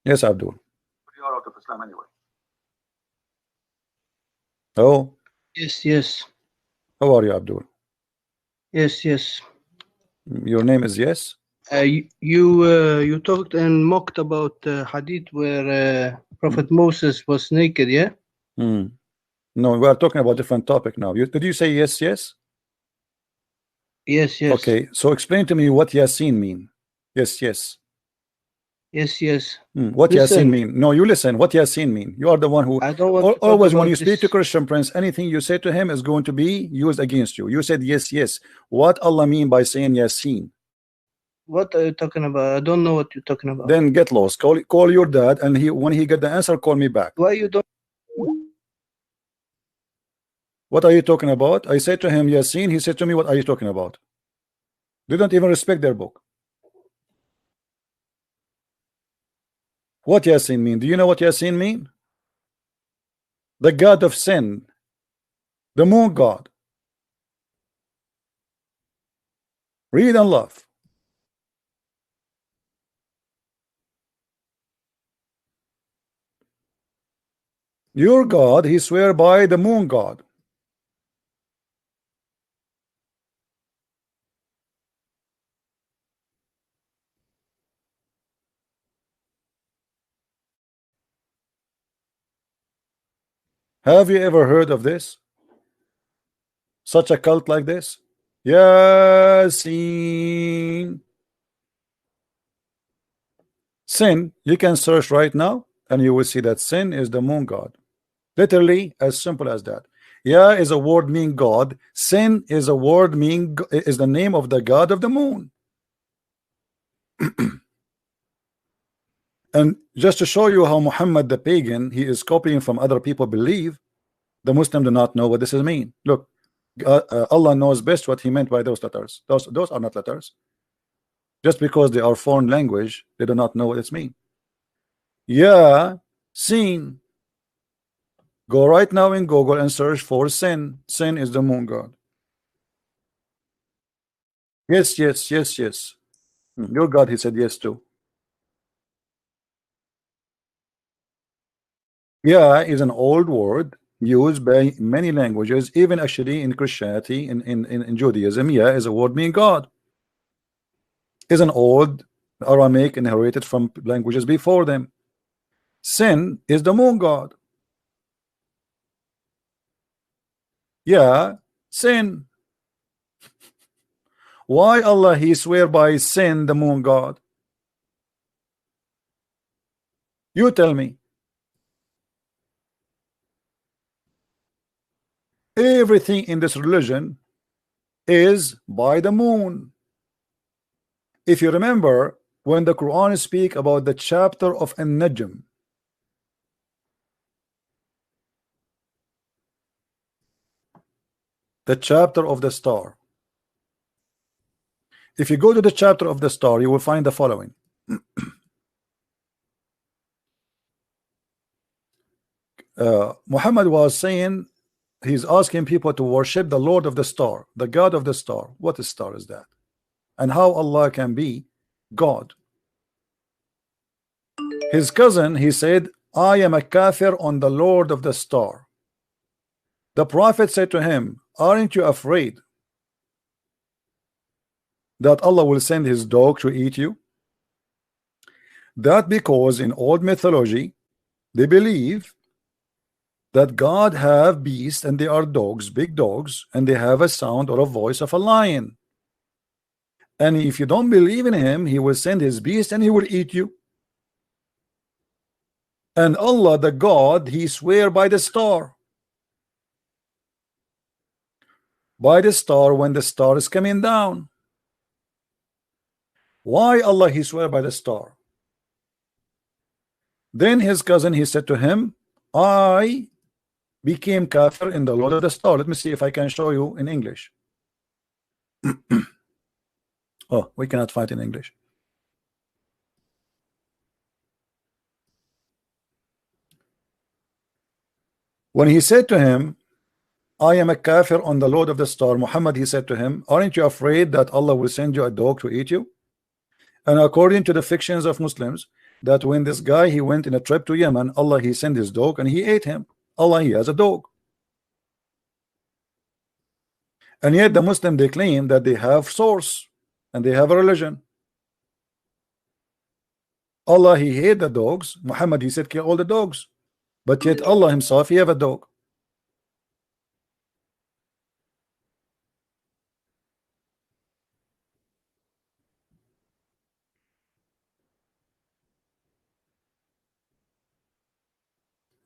Yes, Abdul. You are out of Islam anyway. Oh, Yes, yes, how are you, Abdul? yes, yes. Your name is Yes? You talked and mocked about hadith where Prophet Moses was naked, yeah? Hmm. No, we are talking about different topic now. Did you say yes, yes? Yes, yes. Okay, so explain to me what Yasin mean. Yes, yes. Yes, yes. What Yasin Listen, mean? No, you listen. What Yasin mean? You are the one who I don't want to talk always when about you speak to this. Christian Prince, anything you say to him is going to be used against you. You said yes, yes. What Allah mean by saying Yasin? What are you talking about? I don't know what you're talking about. Then get lost. Call your dad, and when he get the answer, call me back. Why you don't? What are you talking about? I said to him Yasin. He said to me, what are you talking about? They don't even respect their book. What Yasin mean? Do you know what Yasin mean? The god of sin, the moon god. Read and love. Your God, he swear by the moon god. Have you ever heard of this? Such a cult like this? Yasin. Sin, you can search right now and you will see that sin is the moon god. Literally as simple as that. Ya is a word meaning God. Sin is a word meaning is the name of the god of the moon. And just to show you how Muhammad the pagan, he is copying from other people believe, the Muslim do not know what this is mean. Look, Allah knows best what he meant by those letters. Those are not letters. Just because they are foreign language, they do not know what it's mean. Yeah, sin. Go right now in Google and search for sin. Sin is the moon god. Yes, yes, yes, yes. Your God, he said yes to. Yeah is an old word used by many languages, even actually in Christianity, in Judaism. Yeah is a word meaning God. Is an old Aramaic inherited from languages before them. Sin is the moon god. Yeah, sin. Why Allah he swear by sin the moon god? You tell me. Everything in this religion is by the moon. If you remember, when the Quran speak about the chapter of An-Najm, the chapter of the star, if you go to the chapter of the star, you will find the following. Muhammad was saying, he's asking people to worship the Lord of the star, the God of the star. What star is that? And how Allah can be God? His cousin, he said, I am a kafir on the Lord of the star. The Prophet said to him, aren't you afraid that Allah will send his dog to eat you? That because in old mythology they believe that God have beasts and they are dogs, big dogs, and they have a sound or a voice of a lion. And if you don't believe in him, he will send his beast and he will eat you. And Allah the God, he swear by the star. By the star when the star is coming down. Why Allah he swear by the star? Then his cousin, he said to him, I became kafir in the Lord of the star. Let me see if I can show you in English. Oh, we cannot find in English. When he said to him, I am a kafir on the Lord of the star, Muhammad, he said to him, aren't you afraid that Allah will send you a dog to eat you? And according to the fictions of Muslims, that when this guy he went in a trip to Yemen, Allah he sent his dog and he ate him. Allah he has a dog. And yet the Muslim they claim that they have source and they have a religion. Allah he hate the dogs. Muhammad he said kill all the dogs. But yet Allah himself he have a dog.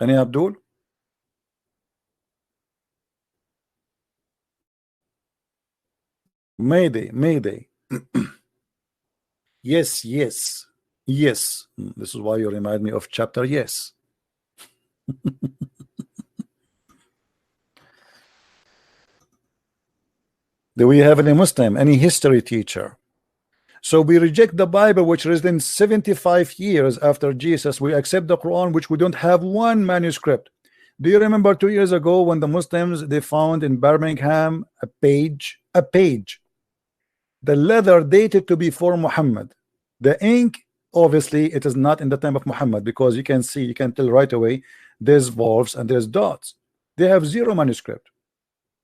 Any Abdul? Mayday, Mayday. Yes, yes, yes. This is why you remind me of chapter yes. Do we have any Muslim, any history teacher? So we reject the Bible, which is written 75 years after Jesus. We accept the Quran, which we don't have one manuscript. Do you remember 2 years ago when the Muslims they found in Birmingham a page? The leather dated to before Muhammad. The ink, obviously, it is not in the time of Muhammad, because you can see, you can tell right away there's valves and there's dots. They have zero manuscript.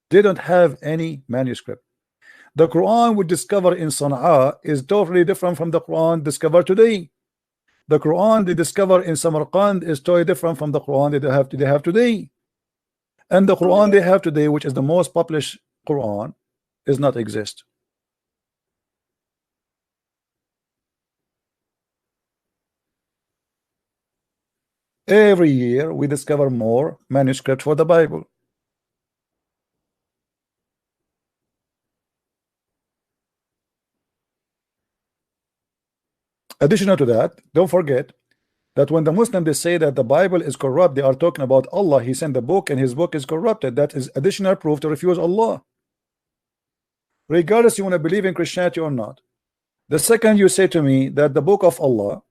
They don't have any manuscript. The Quran we discover in Sana'a is totally different from the Quran discovered today. The Quran they discover in Samarkand is totally different from the Quran that they have today. And the Quran they have today, which is the most published Quran, does not exist. Every year we discover more manuscript for the Bible. Additional to that, don't forget that when the Muslims they say that the Bible is corrupt, they are talking about Allah. He sent the book and his book is corrupted. That is additional proof to refuse Allah, regardless you want to believe in Christianity or not. The second you say to me that the book of Allah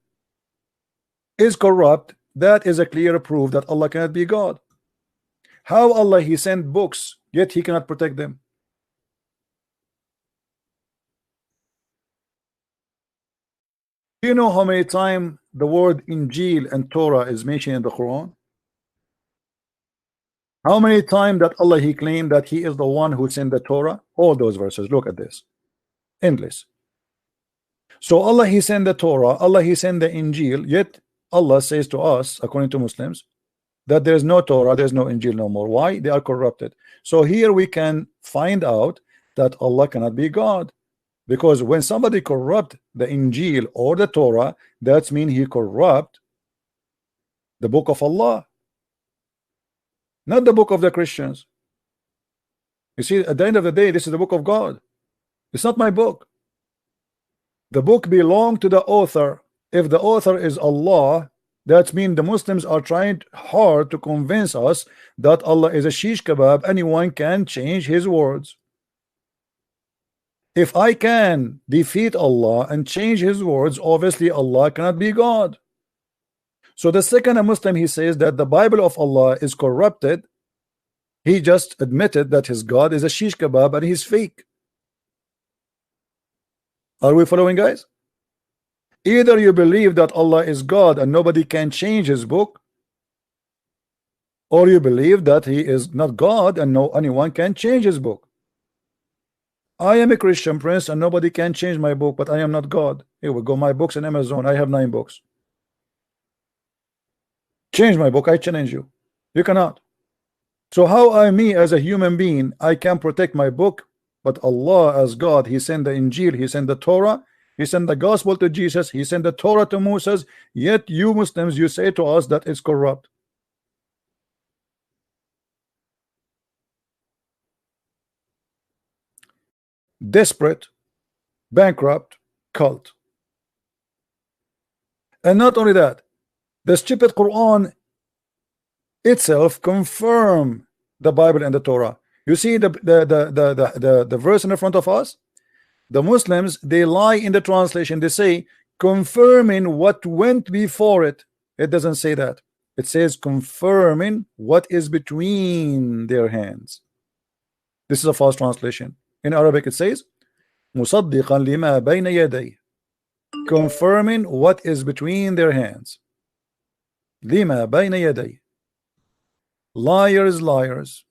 is corrupt, that is a clear proof that Allah cannot be God. How Allah he sent books yet he cannot protect them? Do you know how many times the word Injil and Torah is mentioned in the Quran? How many times that Allah he claimed that he is the one who sent the Torah? All those verses, look at this, endless. So Allah he sent the Torah, Allah he sent the Injil, yet Allah says to us, according to Muslims, that there's no Torah, there's no Injil no more. Why? They are corrupted. So here we can find out that Allah cannot be God, because when somebody corrupt the Injil or the Torah, that means he corrupt the book of Allah, not the book of the Christians. You see, at the end of the day, this is the book of God. It's not my book. The book belongs to the author. If the author is Allah, that means the Muslims are trying hard to convince us that Allah is a shish kebab. Anyone can change his words. If I can defeat Allah and change his words, obviously Allah cannot be God. So the second a Muslim he says that the Bible of Allah is corrupted, he just admitted that his God is a shish kebab and he's fake. Are we following, guys? Either you believe that Allah is God and nobody can change his book, or you believe that he is not God and no anyone can change his book. I am a Christian, Prince, and nobody can change my book, but I am not God. Here we go, my books in Amazon. I have 9 books. Change my book, I challenge you. You cannot. So how I, me as a human being, I can protect my book, but Allah as God, he sent the Injil, he sent the Torah, he sent the gospel to Jesus, he sent the Torah to Moses, yet you Muslims, you say to us that it's corrupt. Desperate, bankrupt cult. And not only that, the stupid Quran itself confirm the Bible and the Torah. You see the verse in the front of us. The Muslims they lie in the translation. They say confirming what went before it. It doesn't say that. It says confirming what is between their hands. This is a false translation. In Arabic it says مصدقا لما بين يديه. confirming what is between their hands. لما بين يديه. Liars, liars.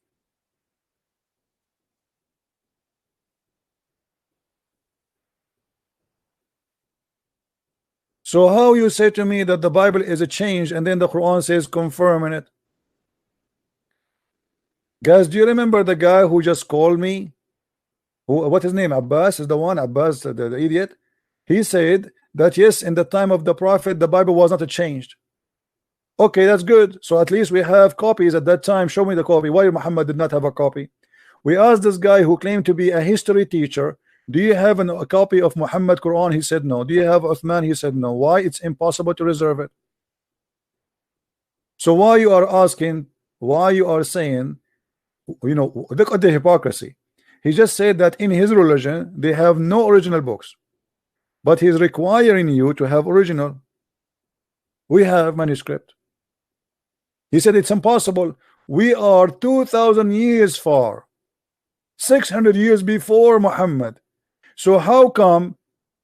So how you say to me that the Bible is a change and then the Quran says confirming it? Guys, do you remember the guy who just called me? Who, what his name? Abbas is the one, Abbas, the idiot. He said that yes, in the time of the Prophet, the Bible was not changed. Okay, that's good. So at least we have copies at that time. Show me the copy. Why Muhammad did not have a copy? We asked this guy who claimed to be a history teacher, do you have a copy of Muhammad Quran? He said no. Do you have Uthman? He said no. Why? It's impossible to reserve it. So why you are asking, why you are saying, you know, look at the hypocrisy. He just said that in his religion they have no original books, but he's requiring you to have original. We have manuscript. He said it's impossible. We are 2,000 years far, 600 years before Muhammad. So how come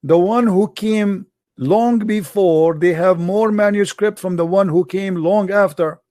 the one who came long before, they have more manuscript from the one who came long after?